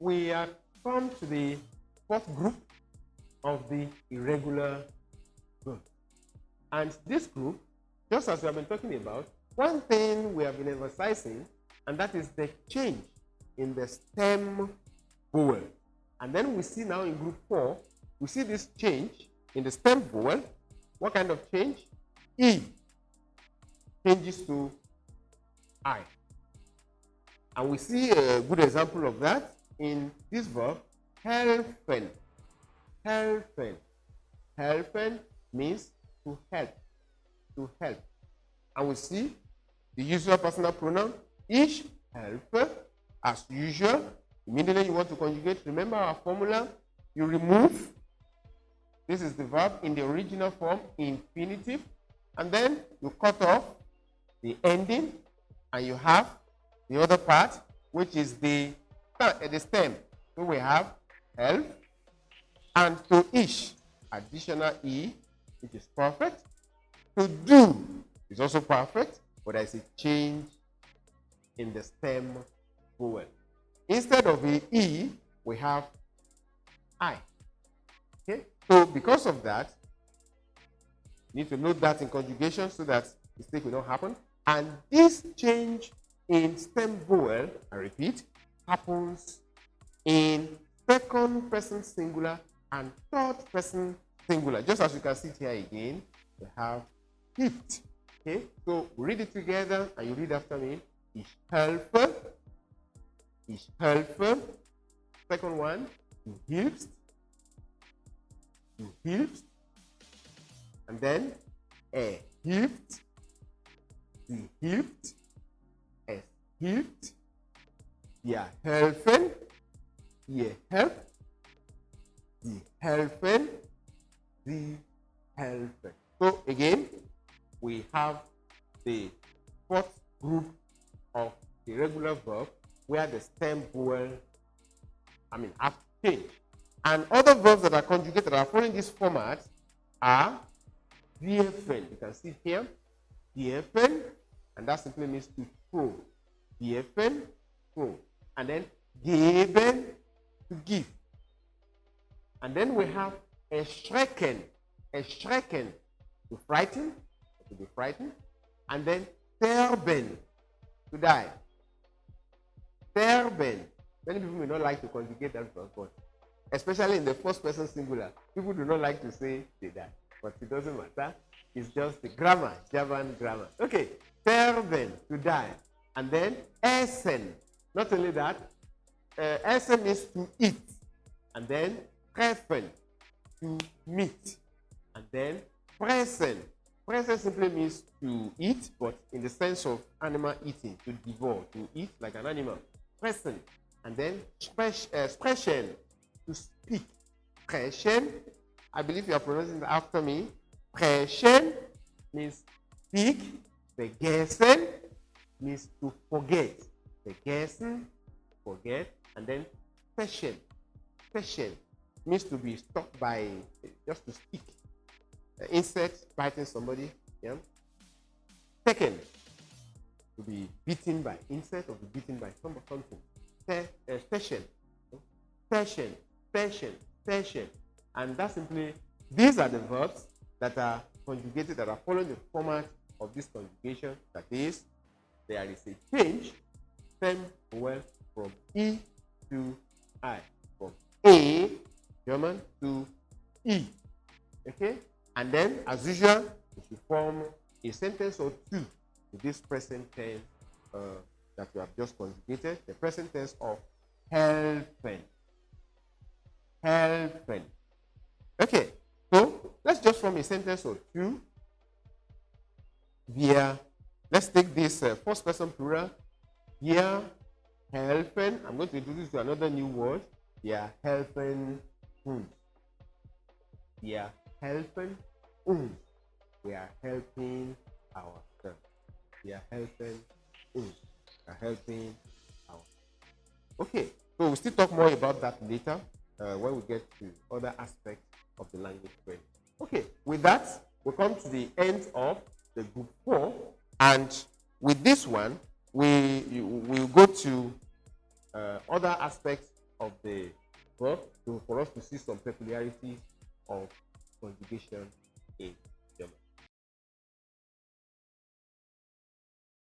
we have come to the fourth group of the irregular verbs. And this group, just as we have been talking about, one thing we have been emphasizing, and that is the change in the stem vowel. And then we see now in group 4, we see this change in the stem vowel. What kind of change? E changes to I. And we see a good example of that in this verb, helfen. Helfen. Helfen means to help. To help. And we see the usual personal pronoun, ich helfe, as usual. Immediately you want to conjugate, remember our formula, you remove. This is the verb in the original form, infinitive. And then you cut off the ending, and you have the other part, which is the stem. So we have help, and to ish, additional E, which is perfect. To do is also perfect, but there's a change in the stem vowel. Instead of the E, we have I. Okay? So because of that, you need to note that in conjugation so that mistake will not happen. And this change in stem vowel, I repeat, happens in second person singular and third person singular. Just as you can see here again, we have hipped. Okay, so we read it together and you read after me. Ich helfe. Ich helfe. Second one, du hilfst. Du hilfst. And then, hilft. Sie hilft. Es hilft. Wir helfen. Ihr helft. Sie helfen. Sie helfen. So again, we have the fourth group of irregular verb where the stem vowel, have changed. And other verbs that are conjugated that are following this format are werfen. You can see here, werfen, and that simply means to throw. Werfen, throw. And then geben, to give. And then we have erschrecken. Erschrecken, to frighten, to be frightened. And then sterben, to die. Sterben. Many people may not like to conjugate that verb, but especially in the first person singular, people do not like to say they die. But it doesn't matter. It's just the grammar, German grammar. Okay, sterben, to die. And then essen. Not only that, essen is to eat. And then treffen, to meet. And then fressen. Fressen simply means to eat, but in the sense of animal eating, to devour, to eat like an animal. Fressen. And then sprechen, to speak. Sprechen, I believe you are pronouncing it after me. Sprechen means speak. Vergessen means to forget. Vergessen, forget. And then sprechen. Sprechen means to be stopped by, just to speak. Insect biting somebody. Yeah. Second, to be beaten by insect or be beaten by something. Session, session, session, session. And that's simply, these are the verbs that are conjugated, that are following the format of this conjugation. That is, there is a change, stem vowel from E to I. From A, German, to E. Okay? And then, as usual, we should form a sentence or two with this present tense that we have just conjugated. The present tense of helfen. Helfen. Okay, so let's just form a sentence or two. Let's take this first person plural. Wir helfen. I'm going to introduce to another new word. Wir helfen uns. Wir helfen uns. We are helping ourselves. We are helping us. We are helping ourselves. Okay, so we'll still talk more about that later when we get to other aspects of the language training. Okay, with that, we come to the end of the group 4, and with this one, we will go to other aspects of the verb for us to see some peculiarities of conjugation in